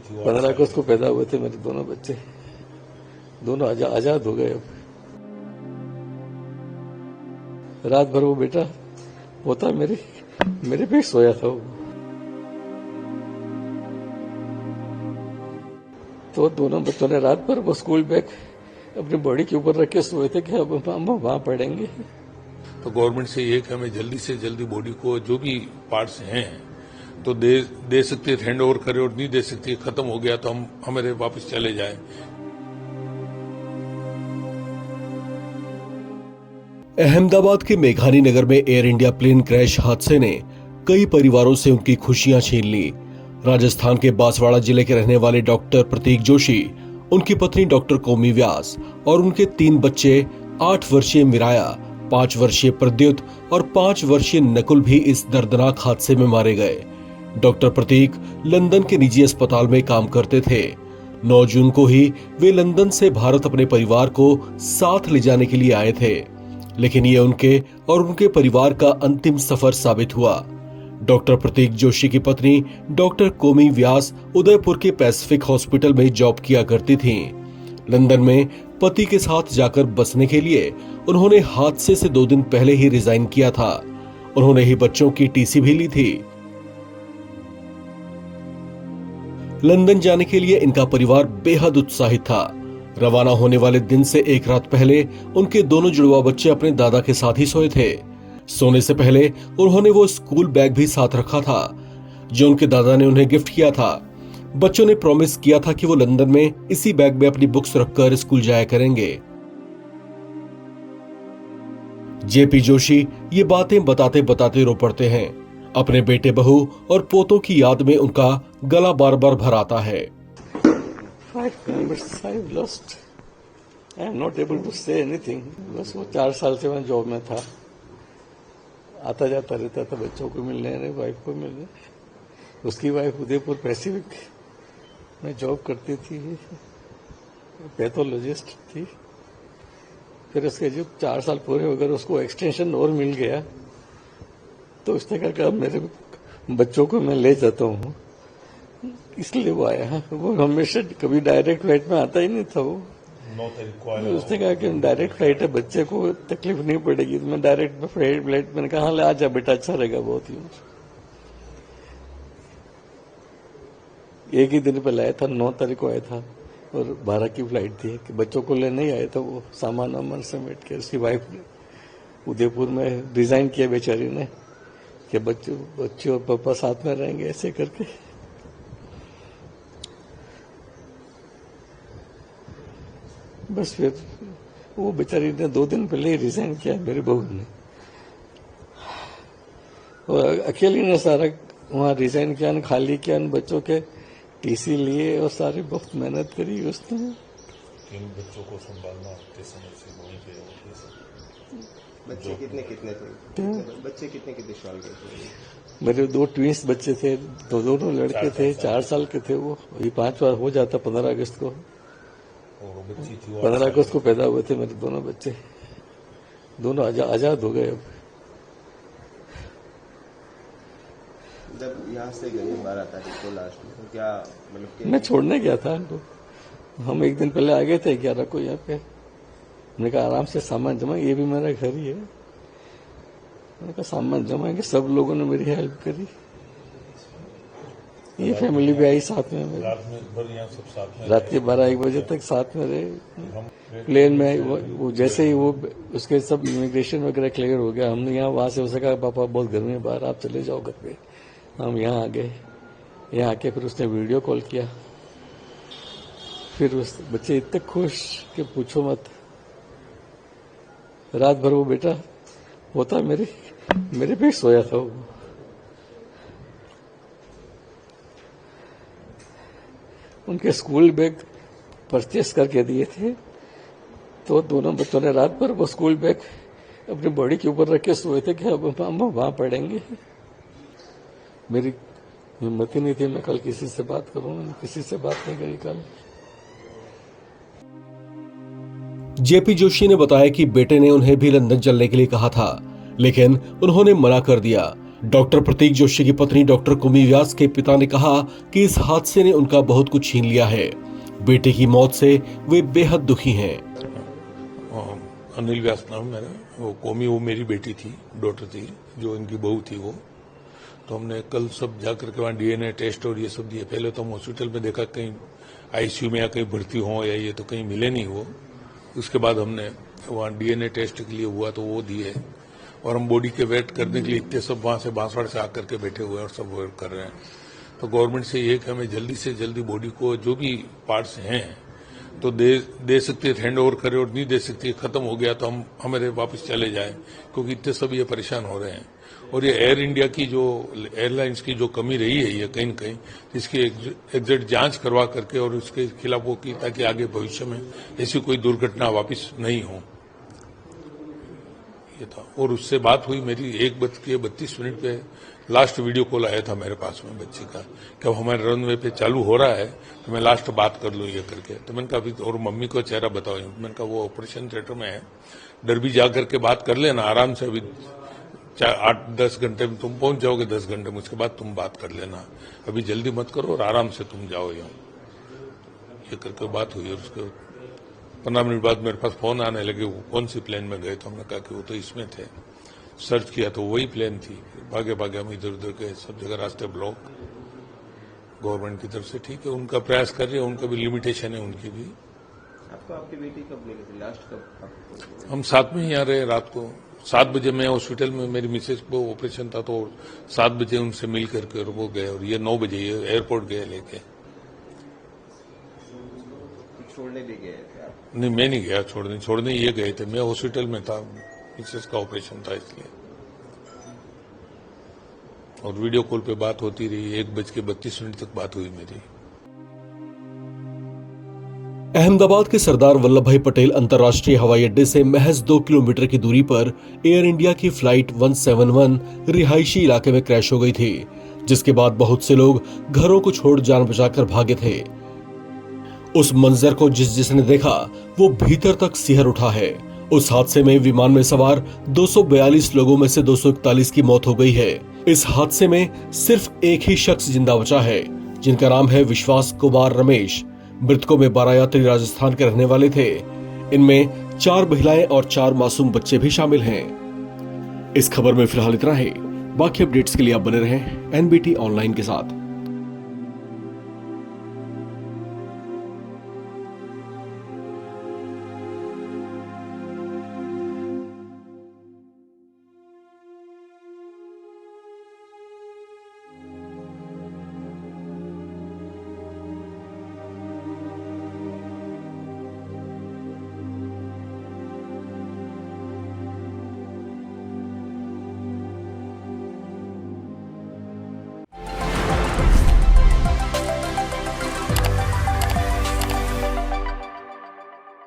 थी वो 15 अगस्त को पैदा हुए थे मेरे दोनों बच्चे, दोनों आजाद हो गए। अब रात भर वो बेटा पोता मेरे पे सोया था वो। तो दोनों बच्चों ने रात भर वो स्कूल बैग अपनी बॉडी के ऊपर रख के सोए थे कि अब हम वहां पढ़ेंगे। तो गवर्नमेंट से ये कि हमें जल्दी से जल्दी बॉडी को जो भी पार्ट्स हैं तो दे सकती है, हैंड ओवर करे, और नहीं दे सकती, खत्म हो गया तो हम हमारे वापस चले जाएं। अहमदाबाद के मेघानी नगर में एयर इंडिया प्लेन क्रैश हादसे ने कई परिवारों से उनकी खुशियां छीन ली। राजस्थान के बांसवाड़ा जिले के रहने वाले डॉक्टर प्रतीक जोशी, उनकी पत्नी डॉक्टर कोमी व्यास और उनके 3 बच्चे 8 वर्षीय मिराया, 5 वर्षीय प्रद्युत और 5 वर्षीय नकुल भी इस दर्दनाक हादसे में मारे गए। डॉक्टर प्रतीक लंदन के निजी अस्पताल में काम करते थे। 9 जून को ही वे लंदन से भारत अपने परिवार को साथ ले जाने के लिए आए थे, लेकिन ये उनके और उनके परिवार का अंतिम सफर साबित हुआ। डॉक्टर प्रतीक जोशी की पत्नी डॉक्टर कोमी व्यास उदयपुर के पैसिफिक हॉस्पिटल में जॉब किया करती थीं। लंदन में पति के साथ जाकर बसने के लिए उन्होंने हादसे से 2 दिन पहले ही रिजाइन किया था। उन्होंने ही बच्चों की टीसी भी ली थी। लंदन जाने के लिए इनका परिवार बेहद उत्साहित था। रवाना होने वाले दिन से 1 रात पहले उनके दोनों जुड़वा बच्चे अपने दादा के साथ ही सोए थे। सोने से पहले उन्होंने वो स्कूल बैग भी साथ रखा था जो उनके दादा ने उन्हें गिफ्ट किया था। बच्चों ने प्रॉमिस किया था कि वो लंदन में इसी बैग में अपनी बुक्स रखकर स्कूल जाया करेंगे। जेपी जोशी ये बातें बताते बताते रो पड़ते हैं। अपने बेटे बहू और पोतों की याद में उनका गला बार बार भर आता है। 5 members I've lost. I am not able to say anything. बस वो 4 साल से मैं जॉब में था, आता जाता रहता था बच्चों को मिलने, वाइफ को मिलने। उसकी वाइफ उदयपुर पैसिफिक में जॉब करती थी, पैथोलॉजिस्ट थी। फिर उसके जब 4 साल पूरे हो गए, उसको एक्सटेंशन और मिल गया, तो उसने कहा कि अब मेरे बच्चों को मैं ले जाता हूँ, इसलिए वो आया। वो हमेशा कभी डायरेक्ट फ्लाइट में आता ही नहीं था वो। 9 तारीख को आया। उसने कहा कि डायरेक्ट फ्लाइट है, बच्चे को तकलीफ नहीं पड़ेगी, तो मैं डायरेक्ट फ्लाइट मैंने कहा हाँ, आ जा बेटा, अच्छा रहेगा बहुत ही। एक ही दिन पहले आया था, 9 तारीख को आया था, और 12 की फ्लाइट थी कि बच्चों को लेने ही आया था। वो सामान वामान समेट के उसकी वाइफ ने उदयपुर में डिजाइन किया बेचारी ने कि बच्चे और पापा साथ में रहेंगे, ऐसे करके। बस फिर वो बेचारी ने 2 दिन पहले ही रिजाइन किया, मेरी बहू ने। और अकेली ने सारा वहां रिजाइन किया, खाली किया, बच्चों के टीसी लिए और सारी बहुत मेहनत करी उसने। 3 बच्चों को संभालना इतने समय से वहीं पे बच्चे कितने साल के थे? मेरे 2 ट्विंस बच्चे थे, दोनों लड़के थे, 4 साल के थे वो। ये 5 बार हो जाता 15 अगस्त को। 15 अगस्त को पैदा हुए थे मेरे दोनों बच्चे, दोनों आजाद हो गए। अब जब यहाँ से गए 12 तारीख को लास्ट में, तो क्या मतलब मैं छोड़ने गया था इनको। हम एक दिन पहले आ गए थे 11 को यहाँ पे। मैंने कहा आराम से सामान जमा, ये भी मेरा घर ही है। मैंने कहा सामान जमाएंगे, सब लोगों ने मेरी हेल्प करी। ये फैमिली भी आई साथ में मेरे। रात के 12-1 बजे तक साथ में रहे। प्लेन में वो जैसे ही वो उसके सब इमिग्रेशन वगैरह क्लियर हो गया, हमने यहाँ वहां से उसे कहा पापा बहुत गर्मी है बाहर, आप चले जाओ घर पे। हम यहाँ आ गए। यहाँ आके फिर उसने वीडियो कॉल किया। फिर उस बच्चे इतने खुश कि पूछो मत। रात भर वो बेटा होता मेरे पे सोया था वो। उनके स्कूल बैग परचेस करके दिए थे, तो दोनों बच्चों ने रात भर वो स्कूल बैग अपनी बॉडी के ऊपर रख के सोए थे कि अब हम वहां पढ़ेंगे। मेरी हिम्मत ही नहीं थी मैं कल किसी से बात करूं, किसी से बात नहीं करी कल। जेपी जोशी ने बताया कि बेटे ने उन्हें भी लंदन चलने के लिए कहा था, लेकिन उन्होंने मना कर दिया। डॉक्टर प्रतीक जोशी की पत्नी डॉक्टर कुमी व्यास के पिता ने कहा कि इस हादसे ने उनका बहुत कुछ छीन लिया है। बेटे की मौत से वे बेहद दुखी हैं। अनिल व्यास नाम मेरा, वो कोमी वो मेरी बेटी थी, डॉटर थी, जो इनकी बहू थी वो। तो हमने कल सब जाकर के वहाँ डीएनए टेस्ट और ये सब दिए। पहले तो हम हॉस्पिटल में देखा कहीं आईसीयू में या कहीं भर्ती हो या ये, तो कहीं मिले नहीं वो। उसके बाद हमने वहाँ डीएनए टेस्ट के लिए हुआ तो वो दिए, और हम बॉडी के वेट करने के लिए इतने सब वहाँ से बांसवाड़ा से आकर के बैठे हुए हैं और सब वेट कर रहे हैं। तो गवर्नमेंट से ये कि हमें जल्दी से जल्दी बॉडी को जो भी पार्ट्स हैं तो दे सकती है, हैंड ओवर करे, और नहीं दे सकती है, खत्म हो गया तो हम हमारे वापस चले जाएं, क्योंकि इतने सब ये परेशान हो रहे हैं। और ये एयर इंडिया की जो एयरलाइंस की जो कमी रही है ये कहीं न कहीं, इसकी एग्जैक्ट जांच करवा करके और उसके खिलाफ वो की, ताकि आगे भविष्य में ऐसी कोई दुर्घटना वापस नहीं हो, ये था। और उससे बात हुई मेरी 1:32 पे लास्ट वीडियो कॉल आया था मेरे पास में बच्चे का, कि अब हमारे रनवे पे चालू हो रहा है तो मैं लास्ट बात कर लूं ये करके। तो मैंने कहा अभी, और मम्मी को चेहरा बताओ, मैंने कहा वो ऑपरेशन थिएटर में है, डर भी जा करके बात कर लेना आराम से, अभी 8-10 घंटे में तुम पहुंच जाओगे, 10 घंटे में, उसके बाद तुम बात कर लेना, अभी जल्दी मत करो और आराम से तुम जाओ यहाँ, ये करके बात हुई। और उसके 15 मिनट बाद मेरे पास फोन आने लगे, वो कौन सी प्लेन में गए, तो हमने कहा कि वो तो इसमें थे। सर्च किया तो वही प्लेन थी। भागे भागे हम इधर उधर गए, सब जगह रास्ते ब्लॉक गवर्नमेंट की तरफ से। ठीक है, उनका प्रयास कर रहे हैं, उनका भी लिमिटेशन है, उनकी भी। आपको आपकी बेटी कब मिली थी लास्ट, कब? हम साथ में ही यहाँ रहे रात को 7 बजे। मैं हॉस्पिटल में, मेरी मिसेज को ऑपरेशन था तो 7 बजे उनसे मिल करके और वो गए, और ये 9 बजे ये एयरपोर्ट गए लेके। छोड़ने भी गए थे आप? नहीं, मैं नहीं गया छोड़ने ये गए थे। मैं हॉस्पिटल में था, मिसेज का ऑपरेशन था इसलिए। और वीडियो कॉल पे बात होती रही, 1:32 तक बात हुई मेरी। अहमदाबाद के सरदार वल्लभ भाई पटेल अंतर्राष्ट्रीय हवाई अड्डे से महज 2 किलोमीटर की दूरी पर एयर इंडिया की फ्लाइट 171 रिहायशी इलाके में क्रैश हो गई थी, जिसके बाद बहुत से लोग घरों को छोड़ जान बचाकर भागे थे। उस मंजर को जिसने देखा वो भीतर तक सिहर उठा है। उस हादसे में विमान में सवार 242 लोगों में से 241 की मौत हो गई है। इस हादसे में सिर्फ एक ही शख्स जिंदा बचा है, जिनका नाम है विश्वास कुमार रमेश। मृतकों में 12 यात्री राजस्थान के रहने वाले थे। इनमें 4 महिलाएं और 4 मासूम बच्चे भी शामिल हैं। इस खबर में फिलहाल इतना ही। बाकी अपडेट्स के लिए आप बने रहें एनबीटी ऑनलाइन के साथ।